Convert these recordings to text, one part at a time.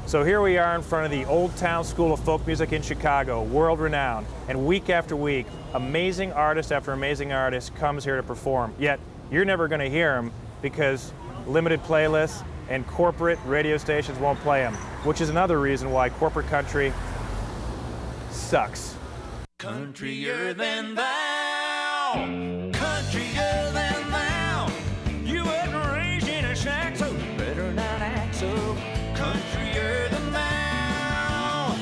So here we are in front of the Old Town School of Folk Music in Chicago, world-renowned. And week after week, amazing artist after amazing artist comes here to perform. Yet, you're never going to hear them because limited playlists and corporate radio stations won't play them, which is another reason why corporate country sucks. Countryer than thou, countryer than thou. You wasn't raised in a shack, so you better not act so countryer than thou.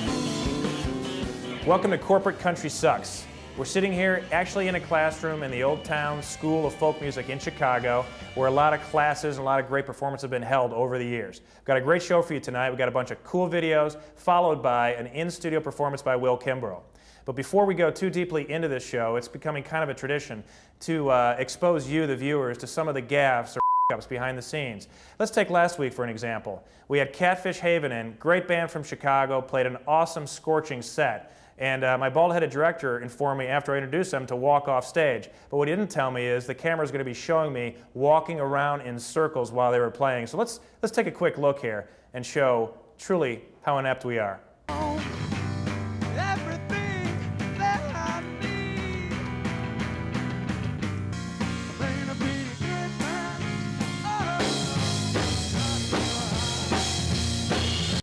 Welcome to Corporate Country Sucks. We're sitting here actually in a classroom in the Old Town School of Folk Music in Chicago, where a lot of classes and a lot of great performances have been held over the years. We've got a great show for you tonight. We've got a bunch of cool videos, followed by an in-studio performance by Will Kimbrough. But before we go too deeply into this show, it's becoming kind of a tradition to expose you, the viewers, to some of the gaffes or ups behind the scenes. Let's take last week for an example. We had Catfish Haven in, great band from Chicago, played an awesome, scorching set. And my bald-headed director informed me after I introduced them to walk off stage. But what he didn't tell me is the camera's going to be showing me walking around in circles while they were playing. So let's take a quick look here and show truly how inept we are.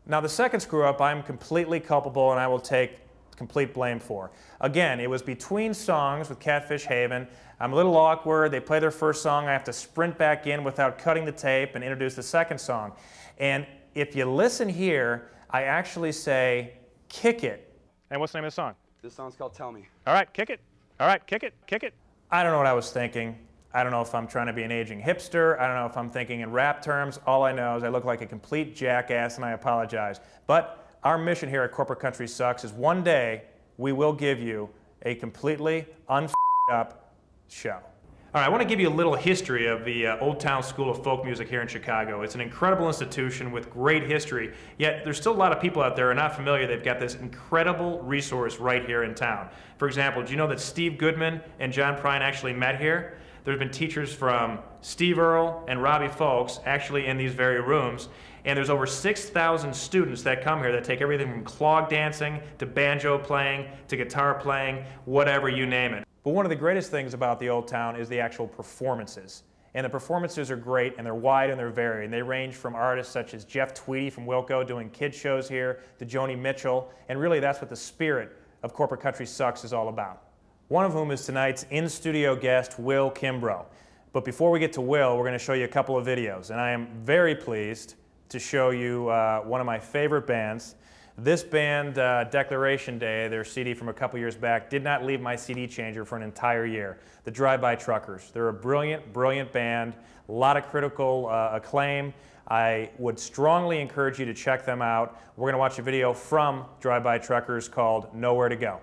Now the second screw-up I'm completely culpable and I will take complete blame for. Again, it was between songs with Catfish Haven. I'm a little awkward. They play their first song. I have to sprint back in without cutting the tape and introduce the second song. And if you listen here, I actually say, kick it. And what's the name of the song? This song's called Tell Me. All right, kick it. All right, kick it, kick it. I don't know what I was thinking. I don't know if I'm trying to be an aging hipster. I don't know if I'm thinking in rap terms. All I know is I look like a complete jackass and I apologize. But our mission here at Corporate Country Sucks is one day we will give you a completely up show. All right, I want to give you a little history of the Old Town School of Folk Music here in Chicago. It's an incredible institution with great history, yet there's still a lot of people out there who are not familiar. They've got this incredible resource right here in town. For example, do you know that Steve Goodman and John Prine actually met here? There have been teachers from Steve Earle and Robbie Folks actually in these very rooms. And there's over 6,000 students that come here that take everything from clog dancing to banjo playing to guitar playing, whatever you name it. But one of the greatest things about the Old Town is the actual performances. And the performances are great and they're wide and they're varied. And they range from artists such as Jeff Tweedy from Wilco doing kid shows here to Joni Mitchell. And really that's what the spirit of Corporate Country Sucks is all about. One of whom is tonight's in-studio guest, Will Kimbrough. But before we get to Will, we're going to show you a couple of videos. And I am very pleased to show you one of my favorite bands. This band, Declaration Day, their CD from a couple years back, did not leave my CD changer for an entire year. The Drive-By Truckers. They're a brilliant, brilliant band, a lot of critical acclaim. I would strongly encourage you to check them out. We're going to watch a video from Drive-By Truckers called Nowhere to Go.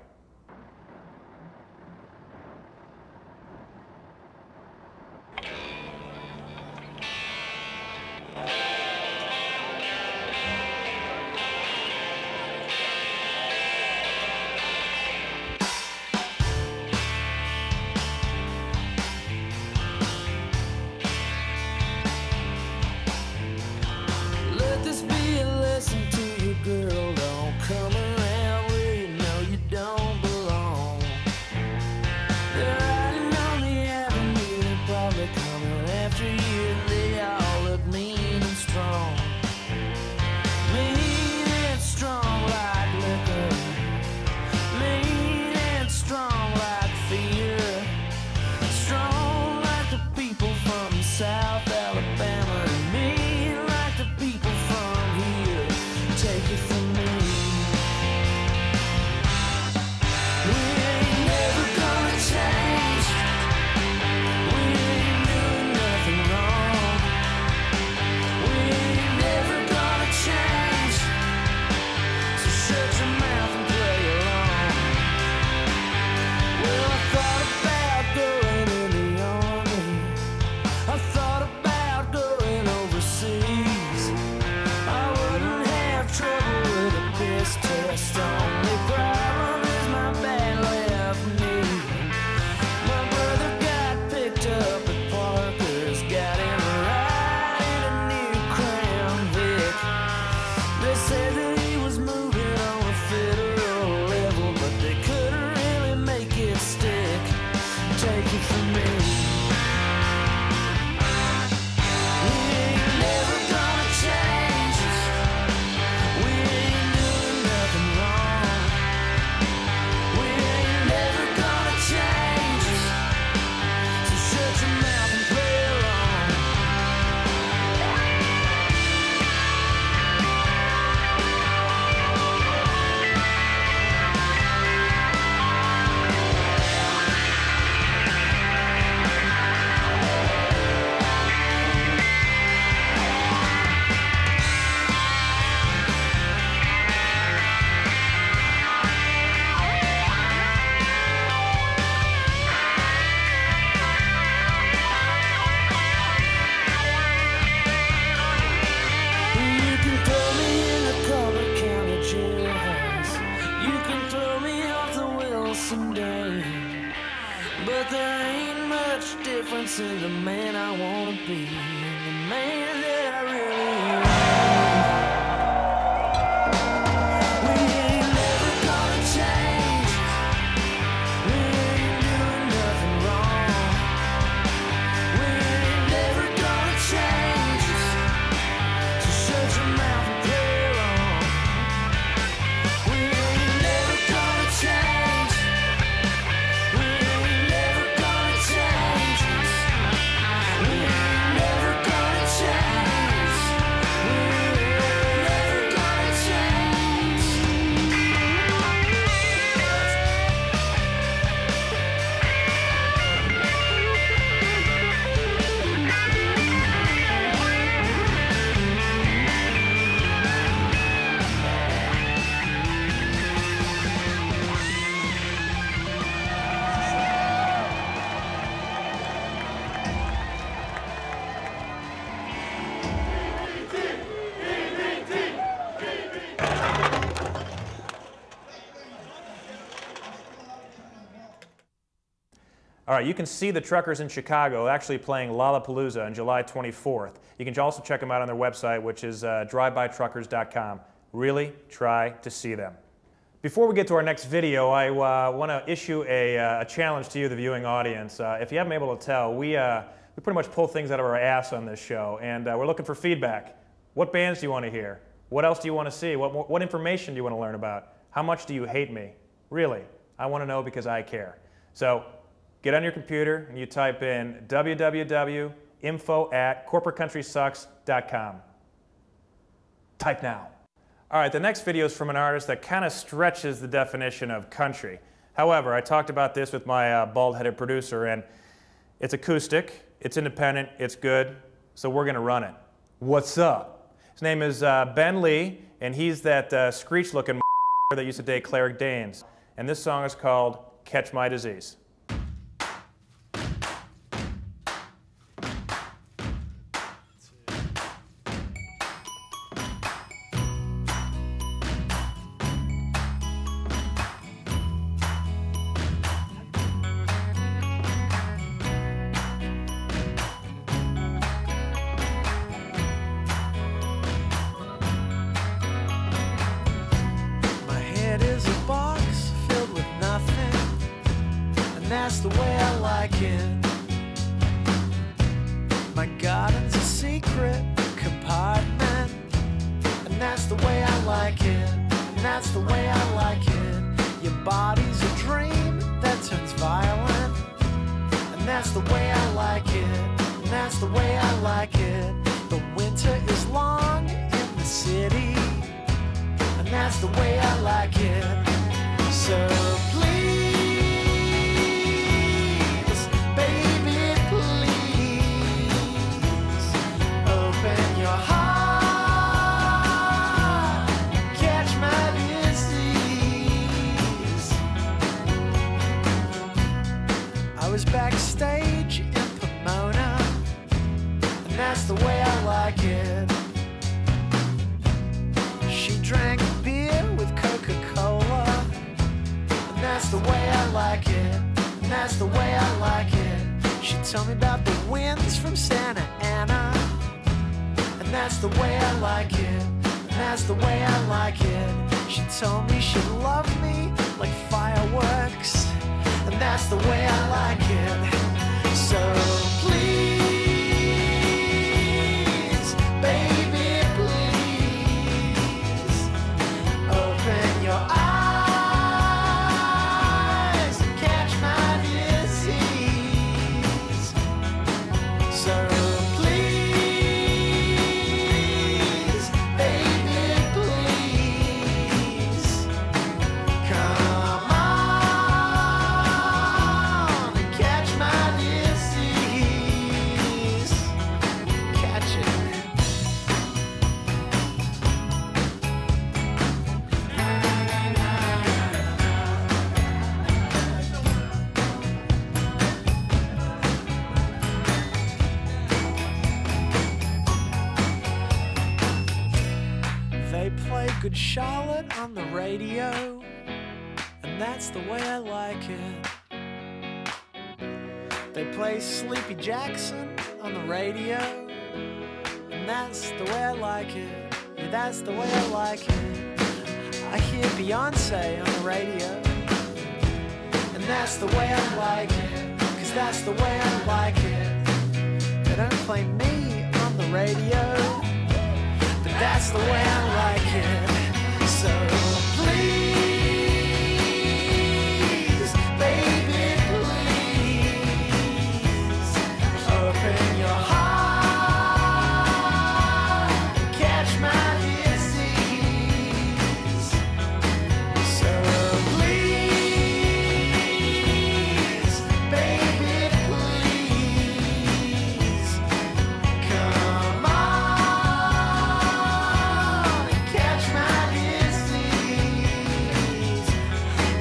Let this be a lesson to you, girl. Don't come around where you know you don't be the man that I really am. We ain't never gonna change. We ain't doing nothing wrong. We ain't never gonna change. So shut your mouth and play along. We ain't never gonna change. We ain't never gonna change. We ain't never gonna change. We ain't never gonna change. All right, you can see the Truckers in Chicago actually playing Lollapalooza on July 24th. You can also check them out on their website, which is drivebytruckers.com. Really try to see them. Before we get to our next video, I want to issue a challenge to you, the viewing audience. If you haven't been able to tell, we pretty much pull things out of our ass on this show, and we're looking for feedback. What bands do you want to hear? What else do you want to see? What information do you want to learn about? How much do you hate me? Really, I want to know because I care. So get on your computer and you type in www.info@corporatecountrysucks.com. Type now. All right, the next video is from an artist that kind of stretches the definition of country. However, I talked about this with my bald-headed producer, and it's acoustic, it's independent, it's good, so we're going to run it. What's up? His name is Ben Lee, and he's that screech-looking that used to date Cleric Danes. And this song is called Catch My Disease. That's the way I like it. My garden's a secret compartment, and that's the way I like it. And that's the way I like it. Your body's a dream that turns violent, and that's the way I like it. And that's the way I like it. The winter is long in the city, and that's the way I like it. So please, backstage in Pomona, and that's the way I like it. She drank beer with Coca-Cola, and that's the way I like it. And that's the way I like it. She told me about the winds from Santa Ana, and that's the way I like it. And that's the way I like it. She told me she'd love me like fireworks, and that's the way I like it. So please, baby, please, open your eyes and catch my disease. So please, baby, please, come on and catch my disease. Catch it. They play Good Charlotte on the radio, and that's the way I like it. They play Sleepy Jackson on the radio, and that's the way I like it. Yeah, that's the way I like it. I hear Beyonce on the radio, and that's the way I like it, 'cause that's the way I like it. They don't play me on the radio, but that's the way I like it. So please, baby, please, open your heart and catch my disease. So please, baby, please, come on and catch my disease.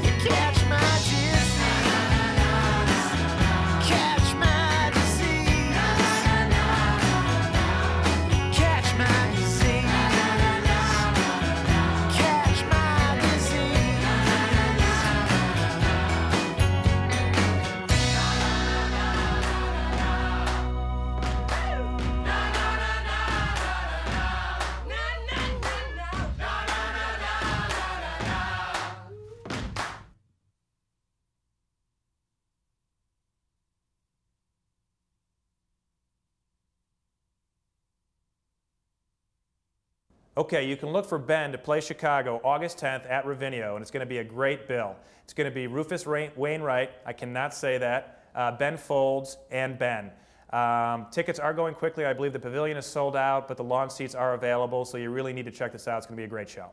You catch my disease. Catch my disease. Catch my disease. Catch my disease. Okay, you can look for Ben to play Chicago August 10th at Ravinia, and it's going to be a great bill. It's going to be Rufus Wainwright, I cannot say that, Ben Folds, and Ben. Tickets are going quickly. I believe the pavilion is sold out, but the lawn seats are available, so you really need to check this out. It's going to be a great show.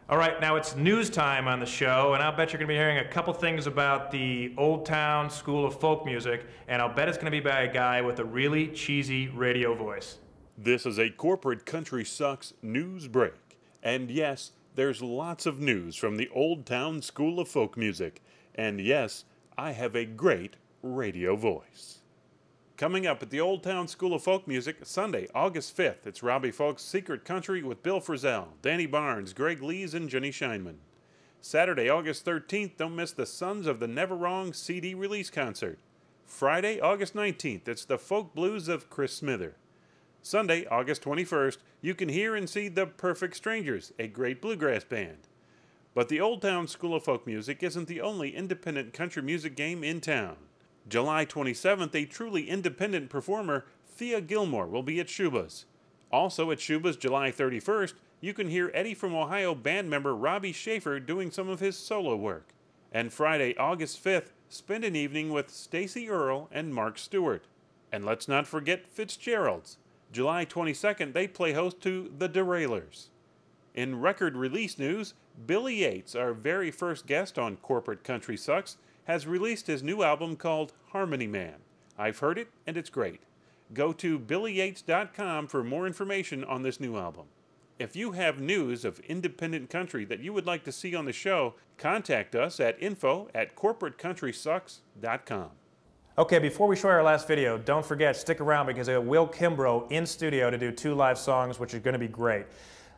All right, now it's news time on the show, and I'll bet you're going to be hearing a couple things about the Old Town School of Folk Music, and I'll bet it's going to be by a guy with a really cheesy radio voice. This is a Corporate Country Sucks news break. And yes, there's lots of news from the Old Town School of Folk Music. And yes, I have a great radio voice. Coming up at the Old Town School of Folk Music, Sunday, August 5th, it's Robbie Folk's Secret Country with Bill Frisell, Danny Barnes, Greg Lees, and Jenny Scheinman. Saturday, August 13th, don't miss the Sons of the Never Wrong CD release concert. Friday, August 19th, it's the Folk Blues of Chris Smither. Sunday, August 21st, you can hear and see The Perfect Strangers, a great bluegrass band. But the Old Town School of Folk Music isn't the only independent country music game in town. July 27th, a truly independent performer, Thea Gilmore, will be at Shuba's. Also at Shuba's July 31st, you can hear Eddie from Ohio band member Robbie Schaefer doing some of his solo work. And Friday, August 5th, spend an evening with Stacey Earle and Mark Stewart. And let's not forget Fitzgerald's. July 22nd, they play host to The Derailers. In record release news, Billy Yates, our very first guest on Corporate Country Sucks, has released his new album called Harmony Man. I've heard it, and it's great. Go to billyyates.com for more information on this new album. If you have news of independent country that you would like to see on the show, contact us at info@corporatecountrysucks.com. Okay, before we show our last video, don't forget, stick around because I have Will Kimbrough in studio to do 2 live songs, which are going to be great.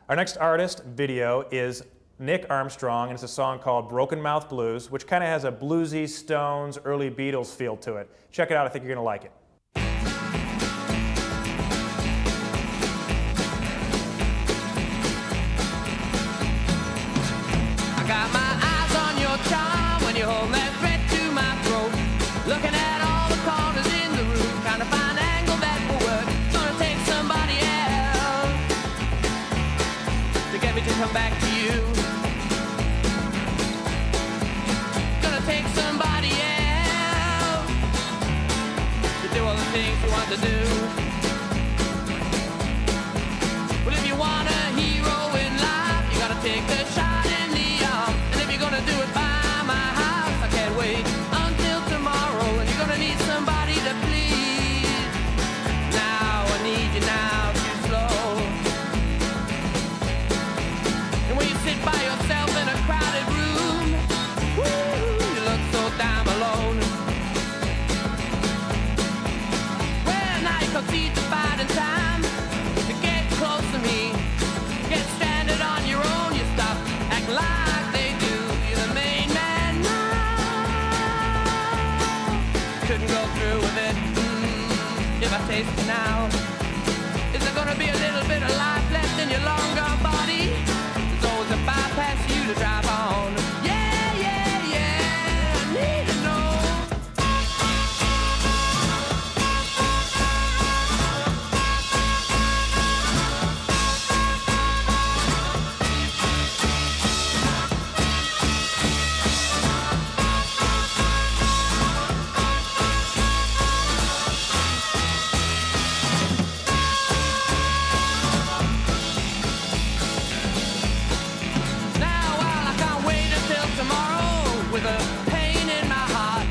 Our next artist video is Nic Armstrong, and it's a song called Broken Mouth Blues, which kind of has a bluesy, Stones, early Beatles feel to it. Check it out, I think you're going to like it. I got my eyes on your charm when you hold that thread to my throat. Looking at all the corners in the room, trying to find an angle that will work. Gonna take somebody else to get me to come back to you. Gonna take somebody else to do all the things you want to do. Well, if you want a hero in life, you gotta take the shot in the arm. And if you're gonna do it by my house, I can't wait until tomorrow. And you're gonna need somebody to please. Now I need you now, too slow. And when you sit by yourself in a crowded room, woo, you look so damn alone. Well, now you concede to fighting time to get close to me. Get stranded on your own, you stop taste you now. Is there gonna be a little bit of life left in your long gone body? There's always a bypass you to drive on. Yeah, yeah, yeah, I need to know. With a pain in my heart,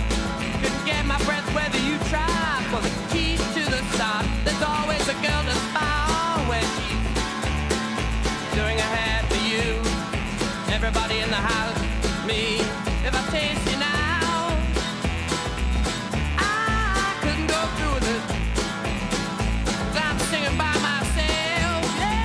couldn't get my breath whether you tried. For the keys to the start, there's always a girl to spy on when she's doing her hair for you. Everybody in the house, me. If I taste you now, I couldn't go through with it. 'Cause I'm singing by myself, yeah.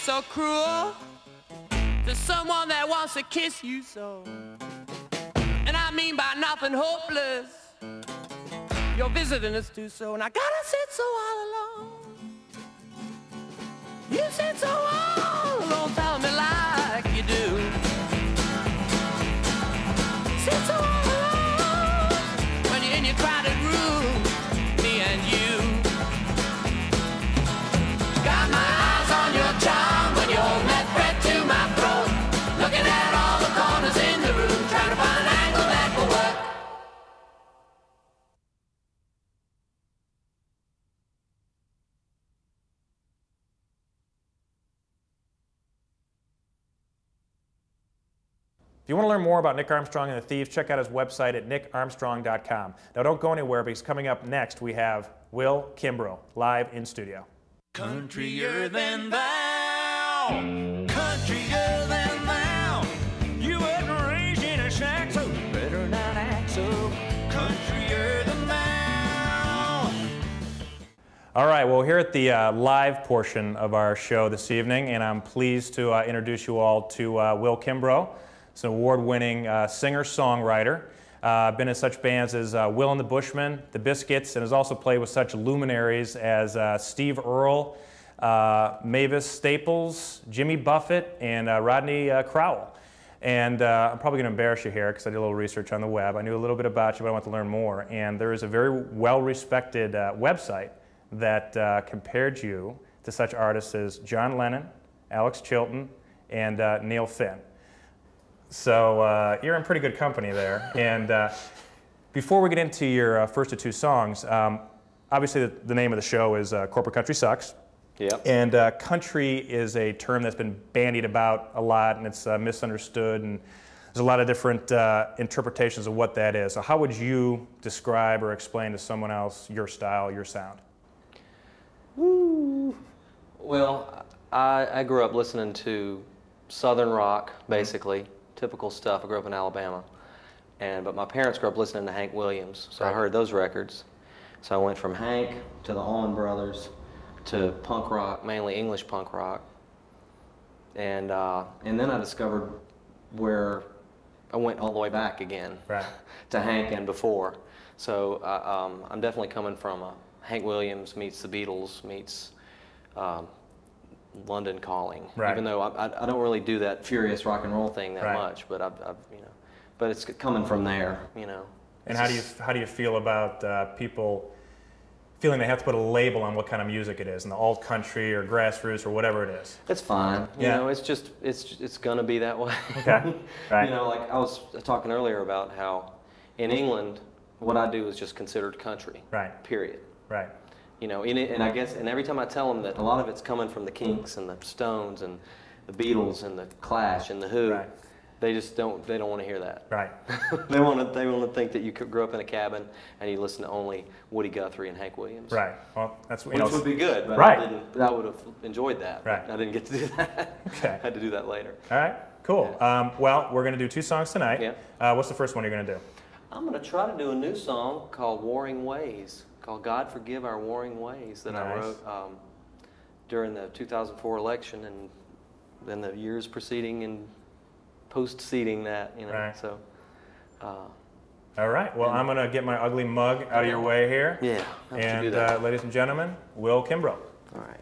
So cruel to someone that wants to kiss you so, and I mean by nothing hopeless. You're visiting us too, so and I gotta sit so all alone. You sit so all alone, telling me like you do. Sit so all alone when you're in your crowded room, me and you. Got my eyes on your charm. Your neck thread to my throat, looking at all the corners in the room, trying to find an angle that will work. If you want to learn more about Nic Armstrong and the Thieves, check out his website at nicarmstrong.com. Now don't go anywhere, because coming up next we have Will Kimbrough live in studio. Countryer than thou, countryer than thou. You wasn't raised in a shack, so you better not act so countryer than thou. All right, well, we're here at the live portion of our show this evening, and I'm pleased to introduce you all to Will Kimbrough. He's an award-winning singer-songwriter. Been in such bands as Will and the Bushmen, the Biscuits, and has also played with such luminaries as Steve Earle, Mavis Staples, Jimmy Buffett, and Rodney Crowell. And I'm probably going to embarrass you here because I did a little research on the web. I knew a little bit about you, but I want to learn more. And there is a very well-respected website that compared you to such artists as John Lennon, Alex Chilton, and Neil Finn. So you're in pretty good company there. And before we get into your first of two songs, obviously the name of the show is Corporate Country Sucks. Yep. And country is a term that's been bandied about a lot, and it's misunderstood, and there's a lot of different interpretations of what that is. So how would you describe or explain to someone else your style, your sound? Woo. Well, I grew up listening to Southern rock, basically. Typical stuff. I grew up in Alabama, but my parents grew up listening to Hank Williams, so I heard those records. So I went from Hank to the Allman Brothers to punk rock, mainly English punk rock, and then I discovered where I went all the way back again to Hank and before. So I'm definitely coming from Hank Williams meets the Beatles meets London Calling, even though I don't really do that furious rock and roll thing that much, but I've but it's coming from there, And how do you feel about people feeling they have to put a label on what kind of music it is, in the alt country or grassroots or whatever it is? It's fine, it's gonna be that way. Okay, right. Like I was talking earlier about how in England what I do is just considered country, period. Right. And I guess, and every time I tell them that a lot of it's coming from the Kinks and the Stones and the Beatles and the Clash and the Who, they just don't want to hear that. Right. they want to think that you grew up in a cabin and you listen to only Woody Guthrie and Hank Williams. Right. Well, that's which would be good, but I would have enjoyed that. Right. I didn't get to do that. Okay. I had to do that later. All right. Cool. Well, we're going to do 2 songs tonight. Yeah. What's the first one you're going to do? I'm going to try to do a new song called Warring Ways, called God Forgive Our Warring Ways, that I wrote during the 2004 election and then the years preceding and post-seeding that, you know. Right. So, all right. Well, I'm going to get my ugly mug out of your way here. Yeah. And ladies and gentlemen, Will Kimbrough. All right.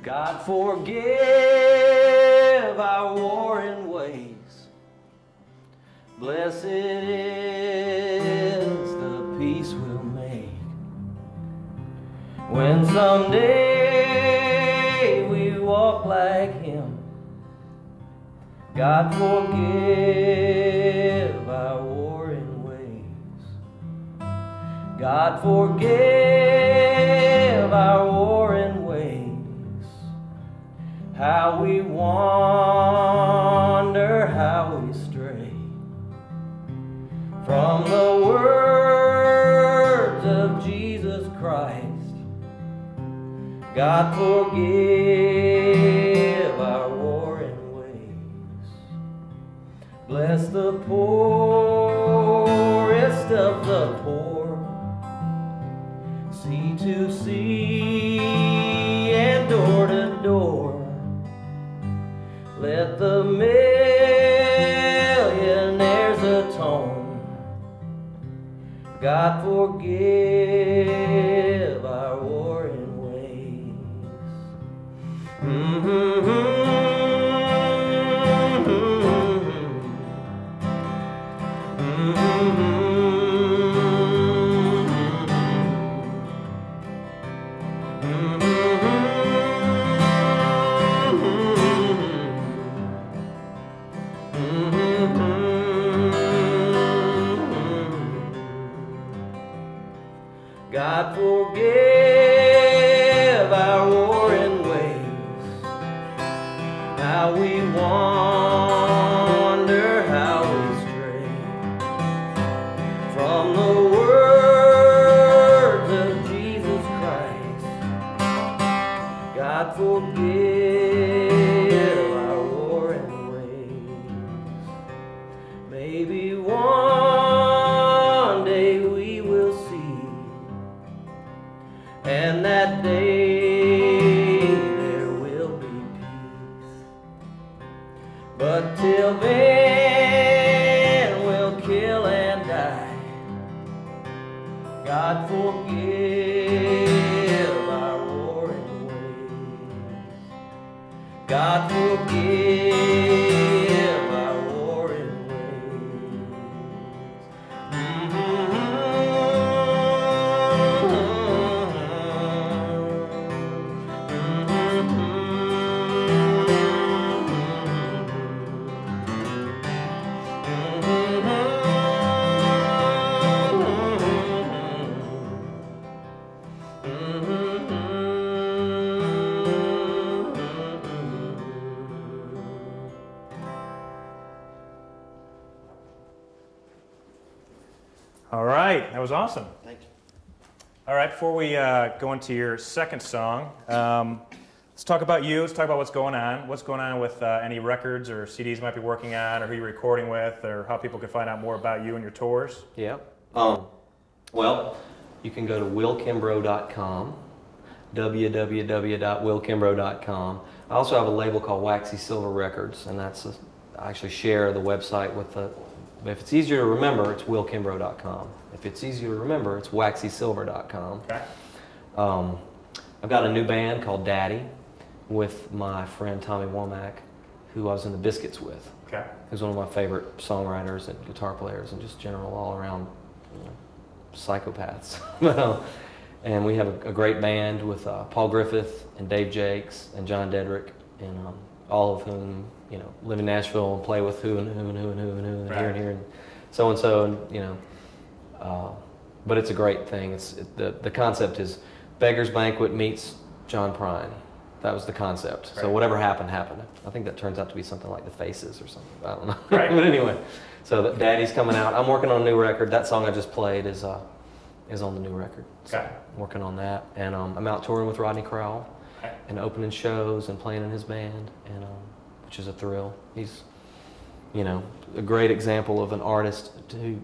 God forgive our warring ways. Blessed is the peace we'll make when someday we walk like Him. God forgive our warring ways. God forgive our warring ways. How we wander, how we stray from the words of Jesus Christ. God forgive our warring ways. Bless the poorest of the poor, sea to sea and door to door. Let the millionaires atone. God forgive our warring ways. God forgive our warring ways. How we wander, how we stray from the words of Jesus Christ. God forgive our warring ways. Maybe one day we will see, and that day there will be peace. But till then we'll kill and die. God forgive our warring ways. God forgive our warring All right. That was awesome. Thank you. All right. Before we go into your second song, let's talk about you. Let's talk about what's going on. What's going on with any records or CDs you might be working on, or who you're recording with, or how people can find out more about you and your tours. Yeah. Well, you can go to willkimbrough.com, www.willkimbrough.com. I also have a label called Waxy Silver Records, and I actually share the website with the. If it's easier to remember, it's willkimbrough.com. If it's easier to remember, it's waxysilver.com. Okay. I've got a new band called Daddy with my friend Tommy Womack, who I was in the Biscuits with. Okay. Who's one of my favorite songwriters and guitar players and just general all-around psychopaths. And we have a great band with Paul Griffith and Dave Jakes and John Dedrick, and all of whom live in Nashville and play with who and who and who and who and who and here and here and so and so, and but it's a great thing. The concept is Beggar's Banquet meets John Prine. That was the concept. Right. So whatever happened, happened. I think that turns out to be something like The Faces or something. I don't know. Right. But anyway, so Daddy's coming out. I'm working on a new record. That song I just played is is on the new record. So Okay. working on that, and I'm out touring with Rodney Crowell, Okay. and opening shows and playing in his band, and which is a thrill. He's, you know, a great example of an artist who,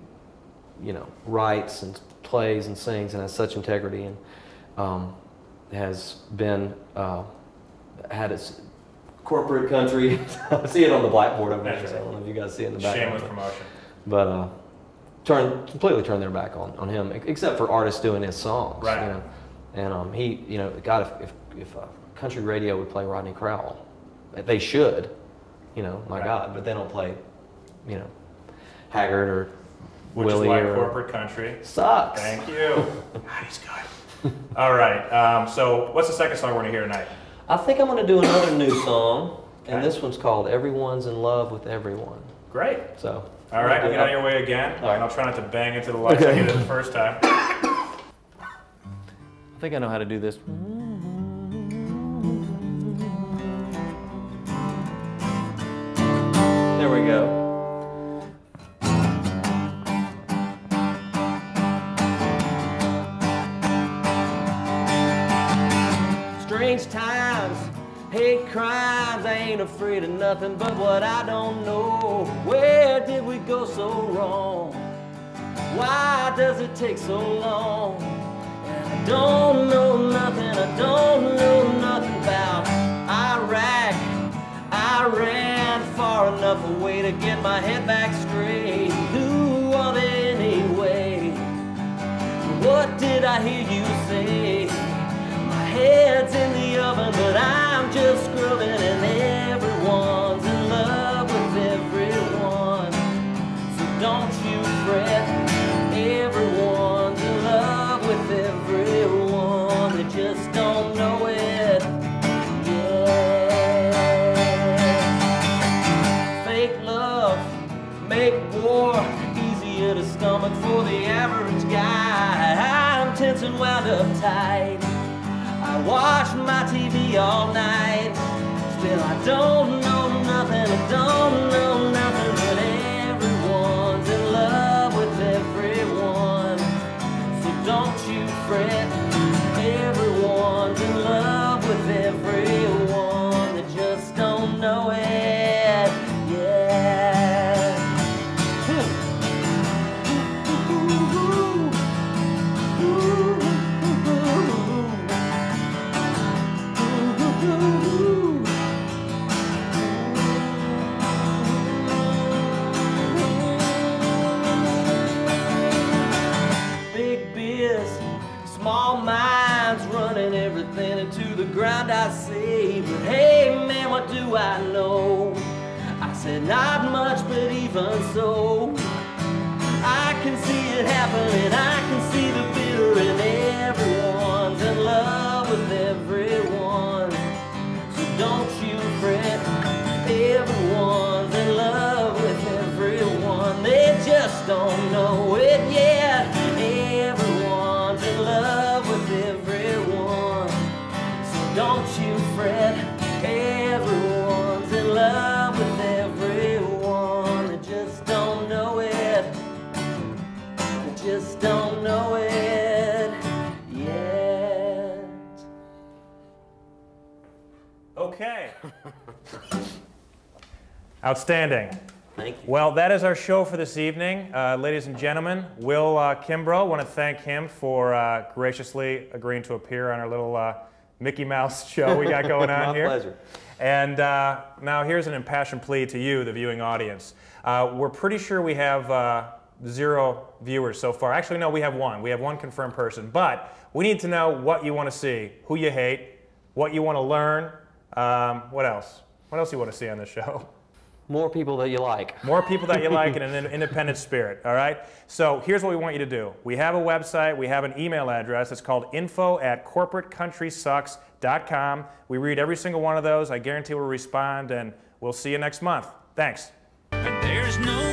you know, writes and plays and sings and has such integrity, and has been had his corporate country. I see it on the blackboard over there. That's So I right. don't know if you guys see it in the background. Shameless promotion. But completely turn their back on him, except for artists doing his songs. Right. You know? And he, you know, God, if country radio would play Rodney Crowell, they should, you know, my Right. God, but they don't play, you know, Haggard or Which Willie is why or corporate country sucks. Thank you. He's good. All right. So what's the second song we're going to hear tonight? I think I'm going to do another new song, and Okay. this one's called "Everyone's in Love with Everyone." Great. So. All right, you get out of your way again, All right. and I'll try not to bang into the lights like you did the first time. I think I know how to do this. There we go. Strange times, hate crimes, I ain't afraid of nothing but what I don't know. Where did we go so wrong? Why does it take so long? And I don't know nothing, I don't know nothing about Iraq. I ran far enough away to get my head back straight. Who are they anyway? What did I hear you say? My head's in the oven, but I'm just scrubbing, and everyone's in love with everyone. So don't you fret. Everyone's in love with everyone, they just don't know it yet. Fake love, make war easier to stomach for the average guy. I'm tense and wound up tight. I watch my TV all night. Still I don't know nothing, I don't know nothing, but everyone's in love with everyone. So don't you fret, everyone's in love with everyone. They just don't know it yet. Big biz, small minds running everything into the ground I say. But hey man, what do I know? I said not much, but even so, I can see it happening, I can see the bitter, and everyone's in love with everyone. So don't you fret, everyone's in love with everyone. They just don't know it yet. Everyone's in love with everyone. So don't you fret, everyone's in love with everyone. They just don't know it. They just don't know it yet. Okay. Outstanding. Thank you. Well, that is our show for this evening. Ladies and gentlemen, Will Kimbrough, want to thank him for graciously agreeing to appear on our little Mickey Mouse show we got going on My here. pleasure. And now here's an impassioned plea to you, the viewing audience. We're pretty sure we have 0 viewers so far. Actually, no, we have 1. We have 1 confirmed person. But we need to know what you want to see, who you hate, what you want to learn. What else? What else do you want to see on this show? More people that you like. More people that you like in an independent spirit, all right? So here's what we want you to do. We have a website, we have an email address. It's called info@corporatecountrysucks.com. We read every single one of those. I guarantee we'll respond, and we'll see you next month. Thanks. And there's no